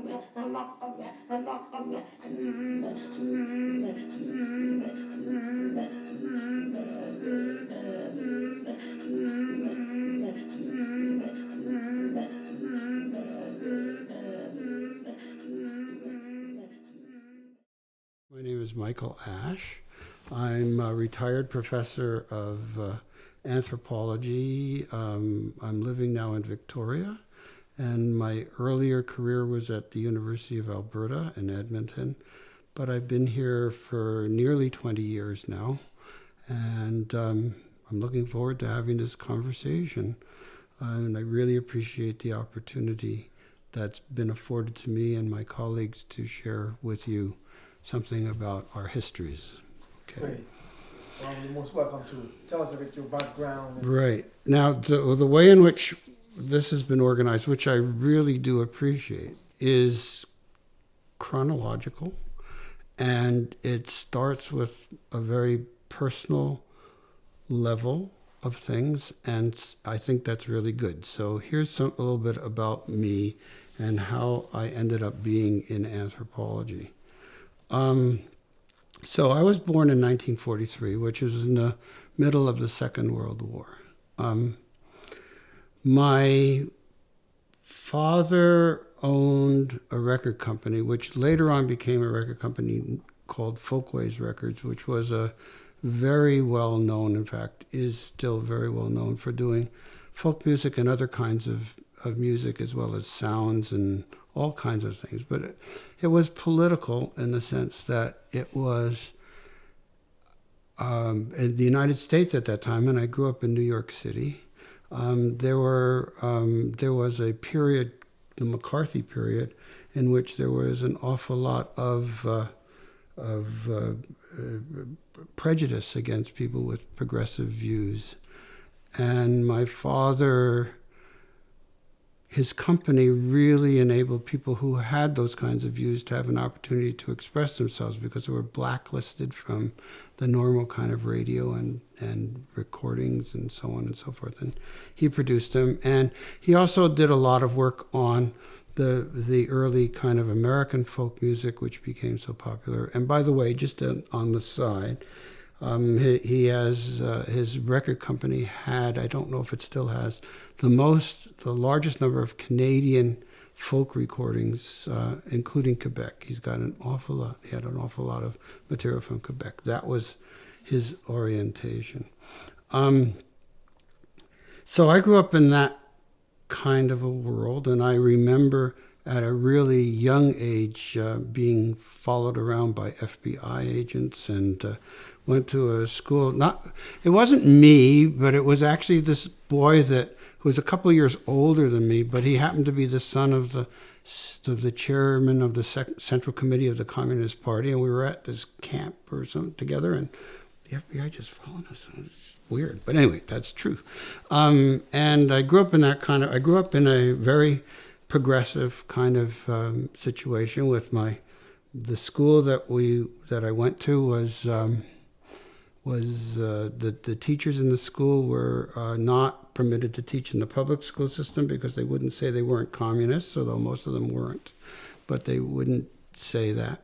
My name is Michael Asch. I'm a retired professor of anthropology. I'm living now in Victoria, and my earlier career was at the University of Alberta in Edmonton, but I've been here for nearly 20 years now, and I'm looking forward to having this conversation, and I really appreciate the opportunity that's been afforded to me and my colleagues to share with you something about our histories. Okay. Great. Well, you're most welcome to tell us about your background. Right. Now, the way in which this has been organized, which I really do appreciate, is chronological, and it starts with a very personal level of things, and I think that's really good. So here's a little bit about me and how I ended up being in anthropology. So I was born in 1943, which was in the middle of the Second World War. My father owned a record company, which later on became a record company called Folkways Records, which was a very well known, in fact, is still very well known for doing folk music and other kinds of music, as well as sounds and all kinds of things. But it was political in the sense that it was in the United States at that time, and I grew up in New York City. There was a period, the McCarthy period, in which there was an awful lot of prejudice against people with progressive views. And my father, his company really enabled people who had those kinds of views to have an opportunity to express themselves, because they were blacklisted from the normal kind of radio and recordings and so on and so forth. And he produced them. And he also did a lot of work on the early kind of American folk music, which became so popular. And by the way, just on the side, he has, his record company had, I don't know if it still has, the largest number of Canadian folk recordings, including Quebec. He had an awful lot of material from Quebec. That was his orientation. So I grew up in that kind of a world, and I remember at a really young age being followed around by FBI agents, and went to a school. It wasn't me, but it was actually this boy who was a couple of years older than me, but he happened to be the son of the chairman of the Central Committee of the Communist Party, and we were at this camp or something together, and the FBI just followed us. It was weird, but anyway, that's true. And I grew up in a very progressive kind of situation with the school that I went to was the teachers in the school were not permitted to teach in the public school system because they wouldn't say they weren't communists, although most of them weren't, but they wouldn't say that.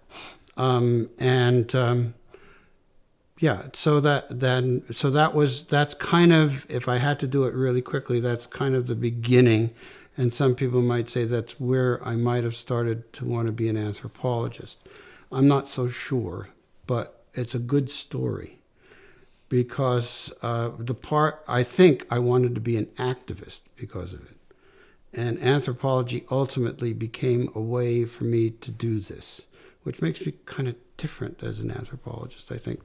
That's kind of, if I had to do it really quickly, that's kind of the beginning. And some people might say that's where I might have started to want to be an anthropologist. I'm not so sure, but it's a good story. Because I think I wanted to be an activist because of it. And anthropology ultimately became a way for me to do this, which makes me kind of different as an anthropologist, I think,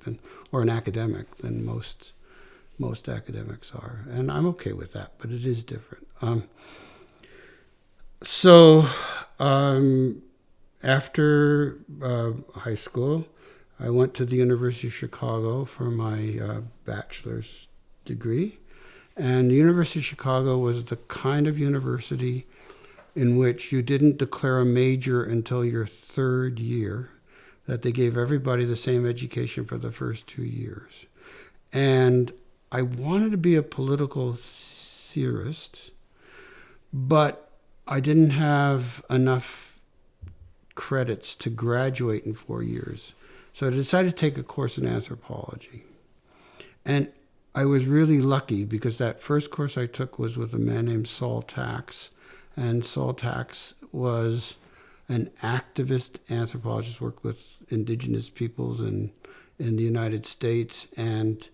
or an academic than most academics are. And I'm okay with that, but it is different. After high school, I went to the University of Chicago for my bachelor's degree. And the University of Chicago was the kind of university in which you didn't declare a major until your third year, that they gave everybody the same education for the first 2 years. And I wanted to be a political theorist, but I didn't have enough credits to graduate in 4 years. So I decided to take a course in anthropology. And I was really lucky because that first course I took was with a man named Saul Tax. And Saul Tax was an activist anthropologist, worked with indigenous peoples in the United States. And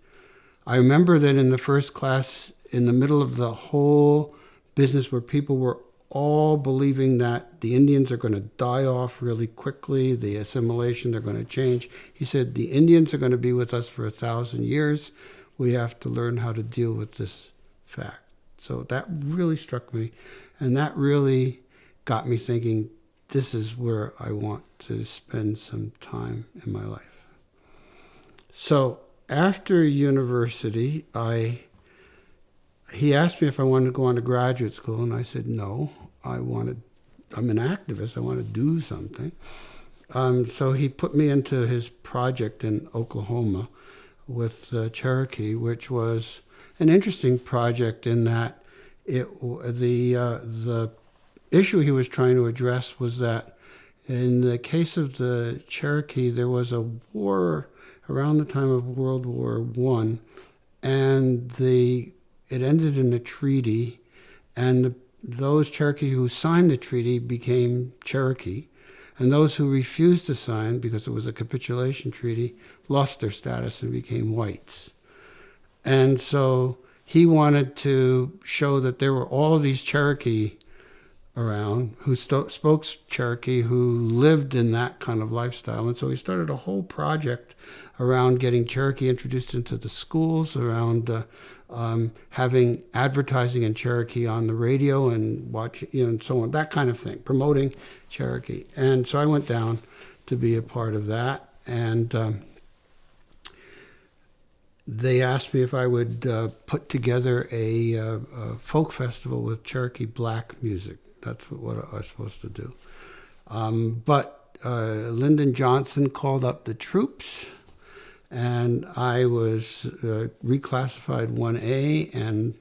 I remember that in the first class, in the middle of the whole business where people were all believing that the Indians are going to die off really quickly, the assimilation, they're going to change. He said, the Indians are going to be with us for 1,000 years. We have to learn how to deal with this fact. So that really struck me. And that really got me thinking, this is where I want to spend some time in my life. So after university, he asked me if I wanted to go on to graduate school, and I said no. I'm an activist. I want to do something. So he put me into his project in Oklahoma with Cherokee, which was an interesting project in that the issue he was trying to address was that in the case of the Cherokee, there was a war around the time of World War I, and it ended in a treaty, and those Cherokee who signed the treaty became Cherokee, and those who refused to sign, because it was a capitulation treaty, lost their status and became whites. And so he wanted to show that there were all these Cherokee around who spoke Cherokee, who lived in that kind of lifestyle. And so he started a whole project around getting Cherokee introduced into the schools, around having advertising in Cherokee on the radio and watching, and so on, that kind of thing, promoting Cherokee. And so I went down to be a part of that. And they asked me if I would put together a folk festival with Cherokee black music. That's what I was supposed to do. But Lyndon Johnson called up the troops, and I was reclassified 1A, and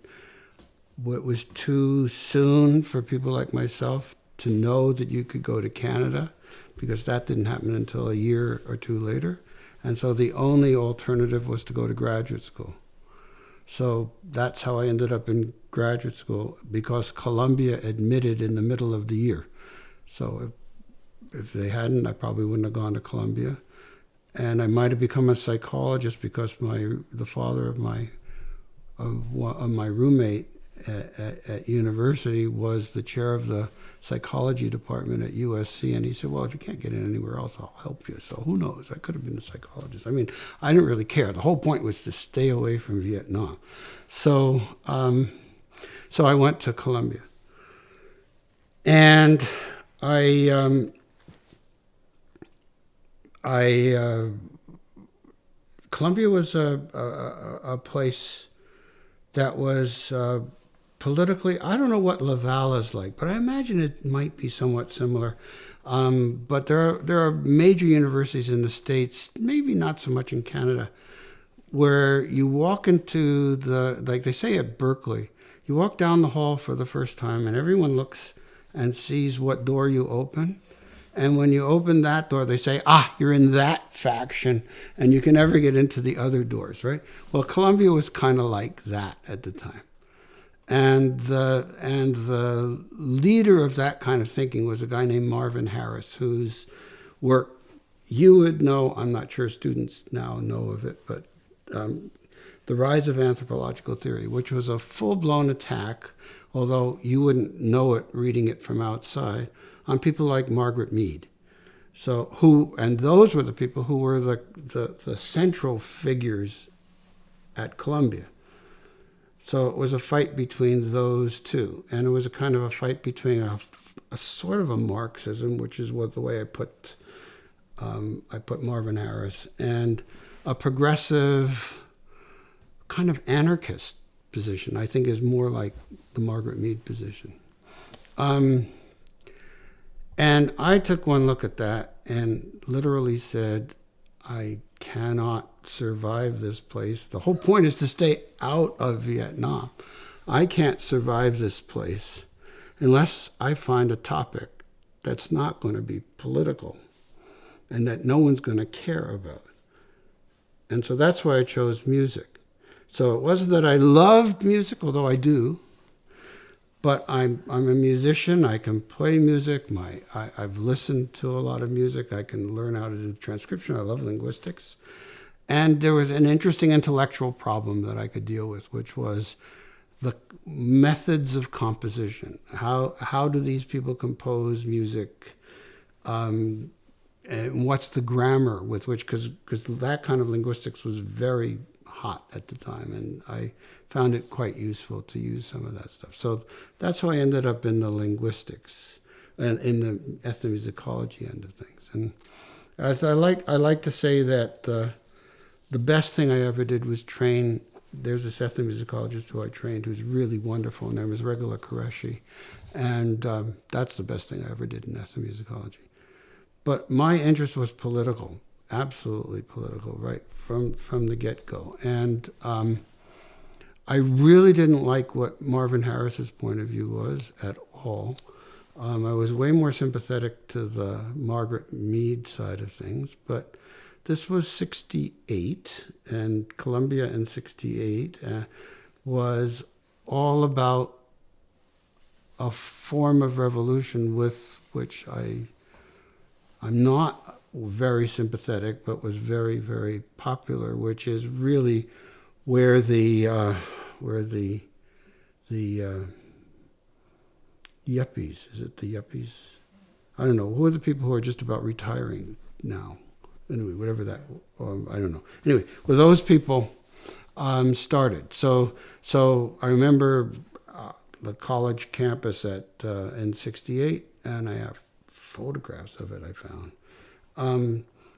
it was too soon for people like myself to know that you could go to Canada, because that didn't happen until a year or two later. And so the only alternative was to go to graduate school. So that's how I ended up in graduate school, because Columbia admitted in the middle of the year. So if they hadn't, I probably wouldn't have gone to Columbia. And I might have become a psychologist because the father of my roommate at university was the chair of the psychology department at USC, and he said, well, if you can't get in anywhere else, I'll help you. So who knows? I could have been a psychologist. I mean, I didn't really care. The whole point was to stay away from Vietnam. So I went to Columbia. And Columbia was a place that was politically, I don't know what Laval is like, but I imagine it might be somewhat similar. But there are major universities in the States, maybe not so much in Canada, where you walk into like they say at Berkeley, you walk down the hall for the first time and everyone looks and sees what door you open. And when you open that door, they say, you're in that faction, and you can never get into the other doors, right? Well, Columbia was kind of like that at the time. And the leader of that kind of thinking was a guy named Marvin Harris, whose work you would know. I'm not sure students now know of it, but The Rise of Anthropological Theory, which was a full-blown attack, although you wouldn't know it reading it from outside, on people like Margaret Mead. And those were the people who were the central figures at Columbia. So it was a fight between those two. And it was a kind of a fight between a sort of a Marxism, which is the way I put Marvin Harris, and a progressive kind of anarchist position, I think is more like the Margaret Mead position. And I took one look at that and literally said, I cannot survive this place. The whole point is to stay out of Vietnam. I can't survive this place unless I find a topic that's not going to be political and that no one's going to care about. And so that's why I chose music. So it wasn't that I loved music, although I do, but I'm a musician. I can play music. I've listened to a lot of music. I can learn how to do transcription. I love linguistics. And there was an interesting intellectual problem that I could deal with, which was the methods of composition. How do these people compose music? And what's the grammar with which, because that kind of linguistics was very hot at the time, and I found it quite useful to use some of that stuff. So that's how I ended up in the linguistics and in the ethnomusicology end of things. And as I like to say that the best thing I ever did was train. There's this ethnomusicologist who I trained who's really wonderful. Her name is Regula Qureshi, and that's the best thing I ever did in ethnomusicology. But my interest was political, absolutely political, right from the get-go. And I really didn't like what Marvin Harris's point of view was at all. I was way more sympathetic to the Margaret Mead side of things, but this was 68, and Columbia in 68 was all about a form of revolution with which I'm not very sympathetic, but was very, very popular, which is really where the yuppies, is it the yuppies? I don't know. Who are the people who are just about retiring now? Anyway, whatever that, I don't know. Anyway, well, those people started. So I remember the college campus in 68, and I have photographs of it I found,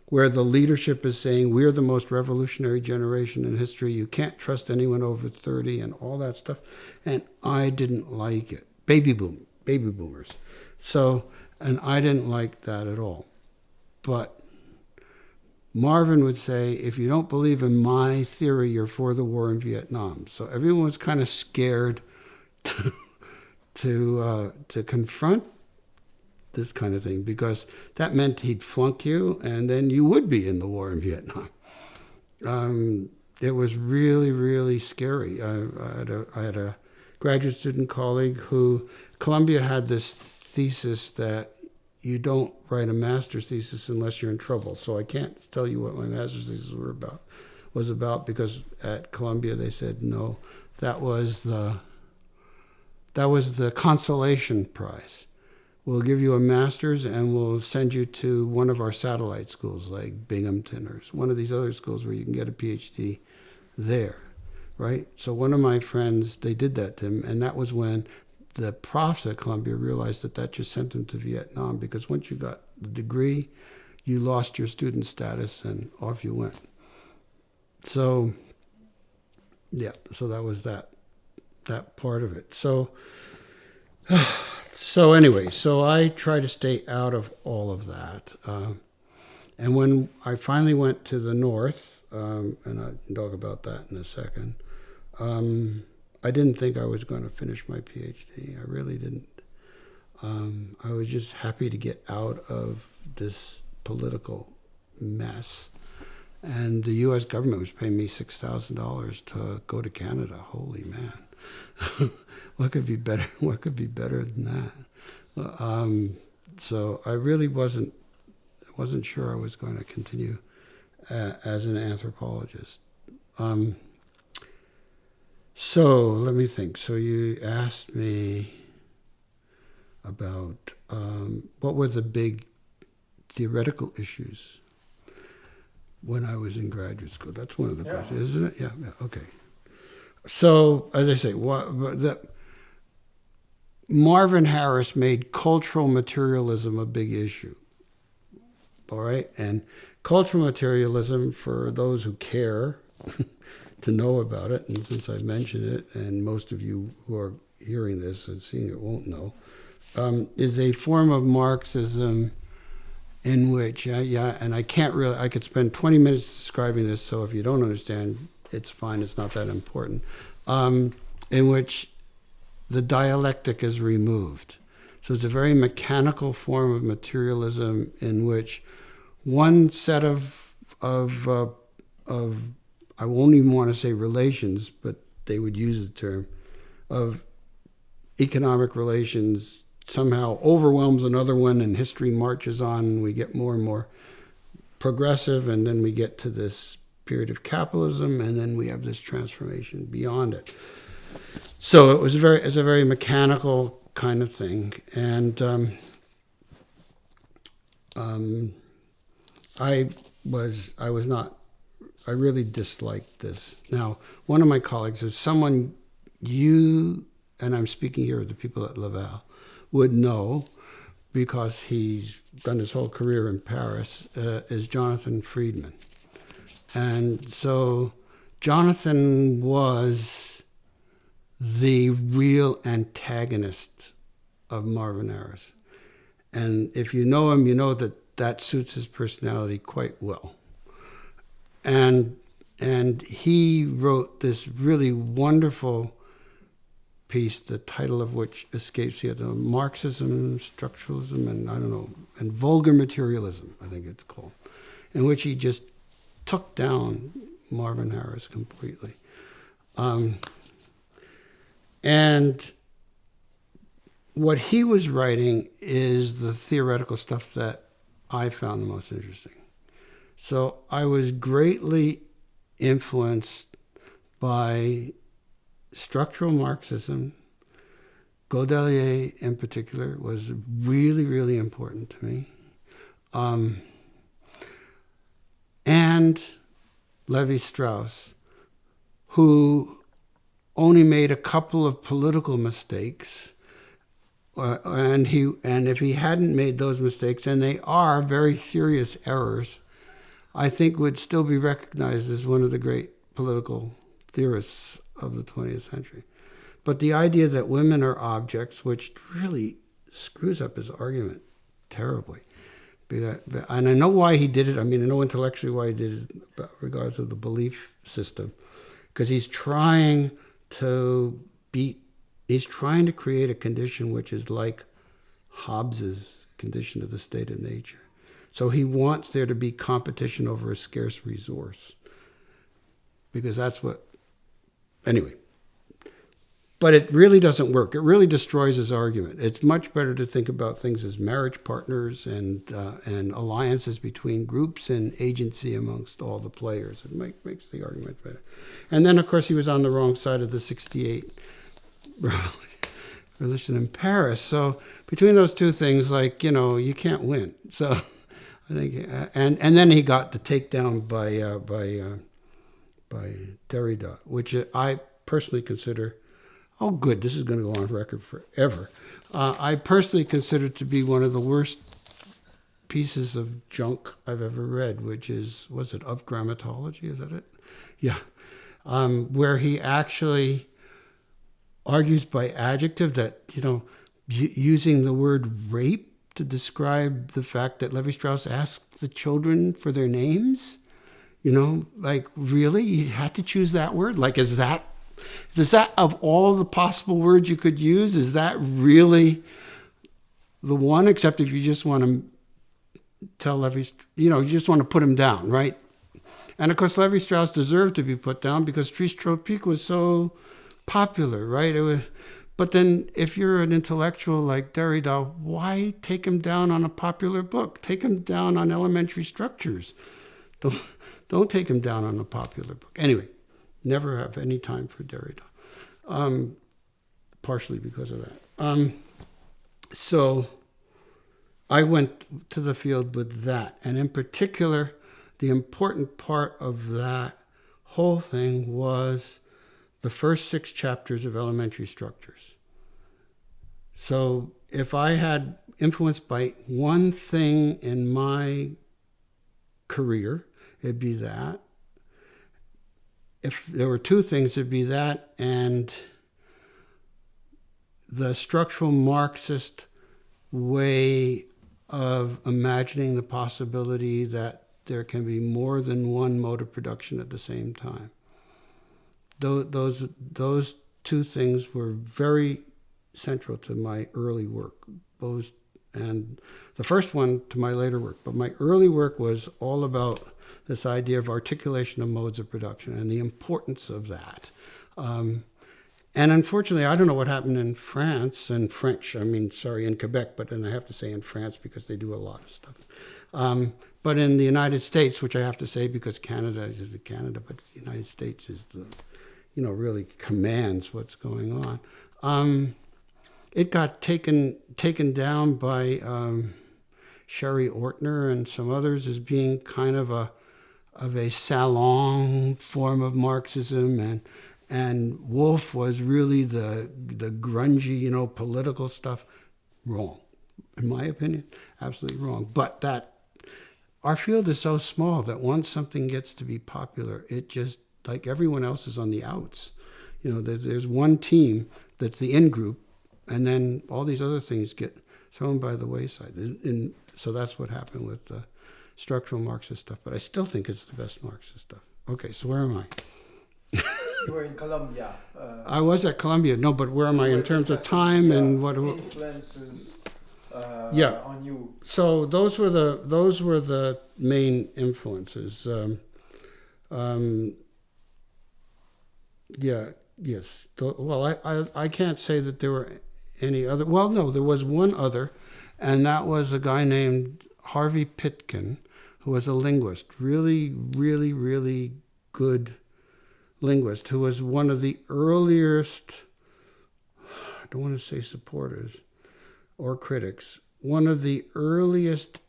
where the leadership is saying, we're the most revolutionary generation in history. You can't trust anyone over 30 and all that stuff. And I didn't like it. Baby boomers. So, and I didn't like that at all. But Marvin would say, if you don't believe in my theory, you're for the war in Vietnam. So everyone was kind of scared to confront this kind of thing, because that meant he'd flunk you, and then you would be in the war in Vietnam. It was really, really scary. I had a graduate student colleague who, Columbia had this thesis that you don't write a master's thesis unless you're in trouble. So I can't tell you what my master's thesis was about, because at Columbia they said no. That was the consolation prize. We'll give you a master's and we'll send you to one of our satellite schools like Binghamton or one of these other schools where you can get a PhD there, right? So one of my friends, they did that to him, and that was when the profs at Columbia realized that just sent him to Vietnam, because once you got the degree, you lost your student status and off you went. So, yeah, so that was that part of it. So anyway, so I try to stay out of all of that. And when I finally went to the North, and I'll talk about that in a second, I didn't think I was going to finish my PhD. I really didn't. I was just happy to get out of this political mess. And the U.S. government was paying me $6,000 to go to Canada. Holy man. What could be better? What could be better than that? So I really wasn't sure I was going to continue as an anthropologist. So let me think. So you asked me about what were the big theoretical issues when I was in graduate school. That's one of the questions, isn't it? Yeah, okay. So, as I say, Marvin Harris made cultural materialism a big issue. All right? And cultural materialism, for those who care to know about it, and since I've mentioned it, and most of you who are hearing this and seeing it won't know, is a form of Marxism in which, and I could spend 20 minutes describing this, so if you don't understand, it's fine, it's not that important, in which the dialectic is removed. So it's a very mechanical form of materialism in which one set of I won't even want to say relations, but they would use the term, of economic relations somehow overwhelms another one, and history marches on, and we get more and more progressive, and then we get to this period of capitalism, and then we have this transformation beyond it. So it's a very mechanical kind of thing, and I really disliked this. Now, one of my colleagues is someone you, and I'm speaking here of the people at Laval, would know, because he's done his whole career in Paris, is Jonathan Friedman. And so Jonathan was the real antagonist of Marvin Harris. And if you know him, you know that suits his personality quite well. And he wrote this really wonderful piece, the title of which escapes me, Marxism, Structuralism, and I don't know, and Vulgar Materialism, I think it's called, in which he just took down Marvin Harris completely. And what he was writing is the theoretical stuff that I found the most interesting. So I was greatly influenced by structural Marxism. Godelier in particular was really, really important to me. And Lévi-Strauss, who only made a couple of political mistakes, and if he hadn't made those mistakes, and they are very serious errors, I think would still be recognized as one of the great political theorists of the 20th century. But the idea that women are objects, which really screws up his argument terribly. And I know why he did it. I mean, I know intellectually why he did it regards to the belief system. Because he's trying to create a condition which is like Hobbes's condition of the state of nature. So he wants there to be competition over a scarce resource. Because that's what... Anyway. But it really doesn't work. It really destroys his argument. It's much better to think about things as marriage partners and alliances between groups and agency amongst all the players. It makes the argument better. And then, of course, he was on the wrong side of the 68 revolution in Paris. So between those two things, you can't win. So I think, and then he got the takedown by Derrida, which I personally consider... Oh, good, this is going to go on record forever. I personally consider it to be one of the worst pieces of junk I've ever read, which is, was it Of Grammatology? Is that it? Yeah. Where he actually argues by adjective that, using the word rape to describe the fact that Lévi-Strauss asked the children for their names. Really? You had to choose that word? Is that, of all the possible words you could use, is that really the one? Except if you just want to tell you just want to put him down, right? And of course, Lévi-Strauss deserved to be put down because Tristes Tropiques was so popular, right? But then if you're an intellectual like Derrida, why take him down on a popular book? Take him down on elementary structures. Don't take him down on a popular book. Anyway. Never have any time for Derrida, partially because of that. So I went to the field with that. And in particular, the important part of that whole thing was the first 6 chapters of elementary structures. So if I had influenced by one thing in my career, it'd be that. If there were 2 things, it'd be that and the structural Marxist way of imagining the possibility that there can be more than one mode of production at the same time. Those 2 things were very central to my early work. exposed, and the first one to my later work. But my early work was all about this idea of articulation of modes of production and the importance of that. And unfortunately, I don't know what happened in France and French. In Quebec, but then I have to say in France because they do a lot of stuff. But in the United States, which I have to say because Canada is Canada, but the United States is the, really commands what's going on. It got taken down by Sherry Ortner and some others as being kind of a salon form of Marxism, and Wolf was really the grungy, political stuff. Wrong, in my opinion, absolutely wrong. But that our field is so small that once something gets to be popular, it just, like everyone else, is on the outs. There's one team that's the in group, and then all these other things get thrown by the wayside. And so that's what happened with the structural Marxist stuff. But I still think it's the best Marxist stuff. Okay, so where am I? You were in Columbia. I was at Columbia. No, but where am I in terms of time and what influences on you? So those were the main influences. Yes. I can't say that there were any other. Well, no, there was one other, and that was a guy named Harvey Pitkin, who was a linguist, really, really, really good linguist, who was one of the earliest, I don't want to say supporters or critics, one of the earliest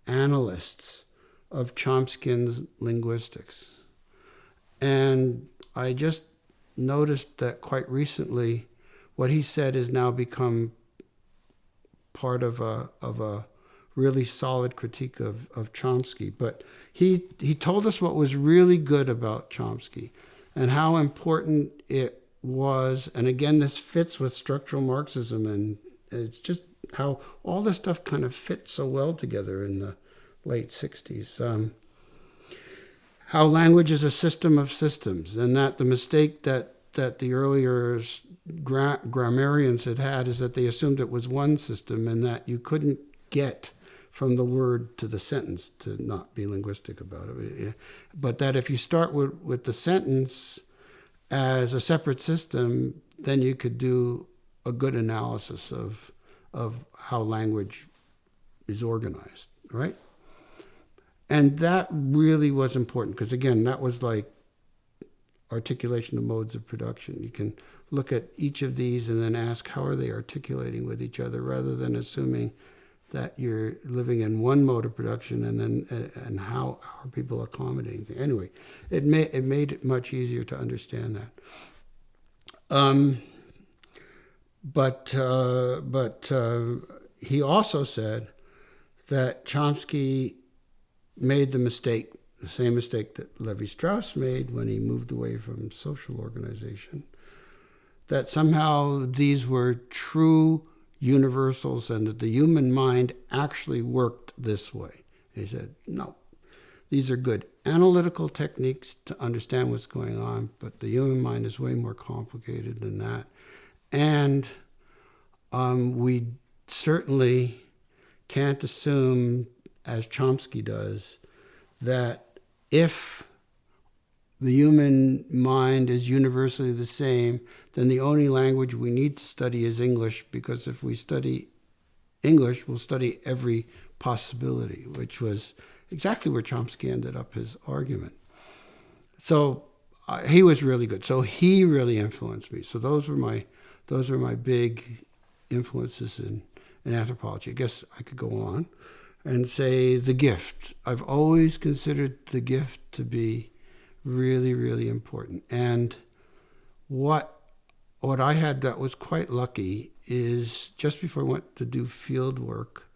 analysts of Chomsky's linguistics. And I just noticed that quite recently what he said has now become part of a really solid critique of Chomsky. But he told us what was really good about Chomsky and how important it was. And again, this fits with structural Marxism, and it's just how all this stuff kind of fits so well together in the late 60s. How language is a system of systems, and that the mistake that the earlier grammarians had is that they assumed it was one system and that you couldn't get from the word to the sentence, to not be linguistic about it. But that if you start with the sentence as a separate system, then you could do a good analysis of how language is organized, right? And that really was important because, again, that was like articulation of modes of production. You can look at each of these and then ask how are they articulating with each other, rather than assuming that you're living in one mode of production and how are people accommodating things. Anyway, it made it much easier to understand that. But he also said that Chomsky made the same mistake that Lévi-Strauss made when he moved away from social organization, that somehow these were true universals and that the human mind actually worked this way. He said, no, these are good analytical techniques to understand what's going on, but the human mind is way more complicated than that. And we certainly can't assume, as Chomsky does, that if the human mind is universally the same, then the only language we need to study is English, because if we study English, we'll study every possibility, which was exactly where Chomsky ended up his argument. So he was really good. So he really influenced me. So those were my big influences in anthropology. I guess I could go on and say the gift. I've always considered the gift to be really, really important. And what I had that was quite lucky is just before I went to do field work,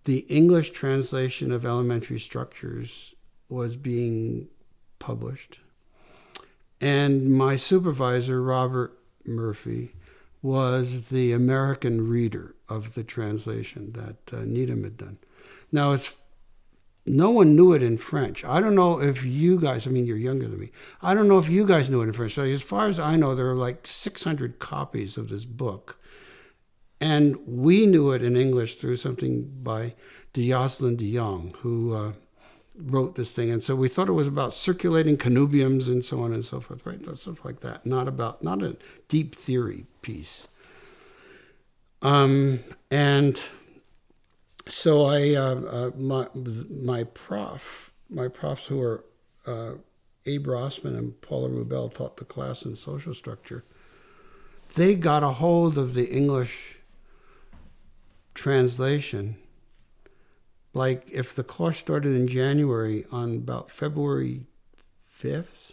the English translation of Elementary Structures was being published. And my supervisor, Robert Murphy, was the American reader of the translation that Needham had done. Now, no one knew it in French. I don't know if you guys, you're younger than me. I don't know if you guys knew it in French. So as far as I know, there are like 600 copies of this book. And we knew it in English through something by de Jocelyn de Jong, who wrote this thing. And so we thought it was about circulating connubiums and so on and so forth, right? Stuff like that. Not a deep theory piece. And so my profs who are Abe Rossman and Paula Rubel taught the class in social structure. They got a hold of the English translation. Like if the course started in January, on about February 5th,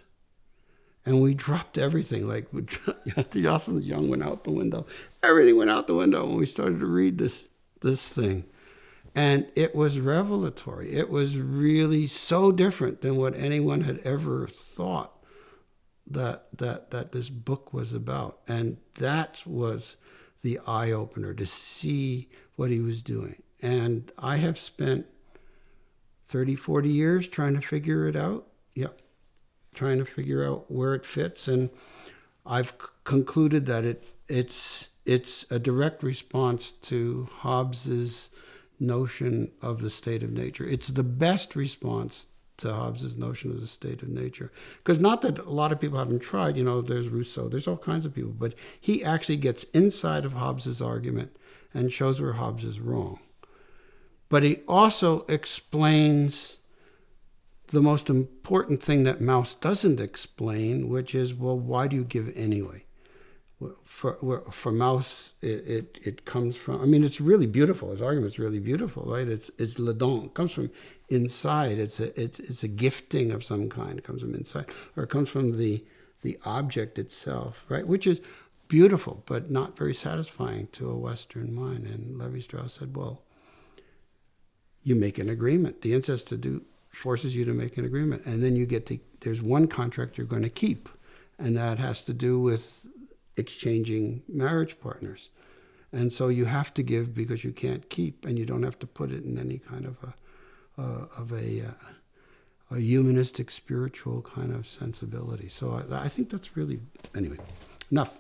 and we dropped everything. Like the Jocelyn Young went out the window. Everything went out the window when we started to read this thing. And it was revelatory. It was really so different than what anyone had ever thought that this book was about. And that was the eye-opener, to see what he was doing. And I have spent 30, 40 years trying to figure it out. Yep. Trying to figure out where it fits. And I've concluded that it's a direct response to Hobbes's notion of the state of nature. It's the best response to Hobbes's notion of the state of nature. Because not that a lot of people haven't tried, there's Rousseau, there's all kinds of people, but he actually gets inside of Hobbes's argument and shows where Hobbes is wrong. But he also explains the most important thing that Mauss doesn't explain, which is, well, why do you give anyway? For Mauss, it comes from, it's really beautiful. His argument's really beautiful, right? It's le don. It comes from inside. It's a gifting of some kind. It comes from inside, or it comes from the object itself, right? Which is beautiful, but not very satisfying to a Western mind. And Lévi-Strauss said, well, you make an agreement. The incest to do forces you to make an agreement, and then you there's one contract you're going to keep, and that has to do with exchanging marriage partners. And so you have to give because you can't keep, and you don't have to put it in any kind of a humanistic, spiritual kind of sensibility. So I think that's really, anyway, enough.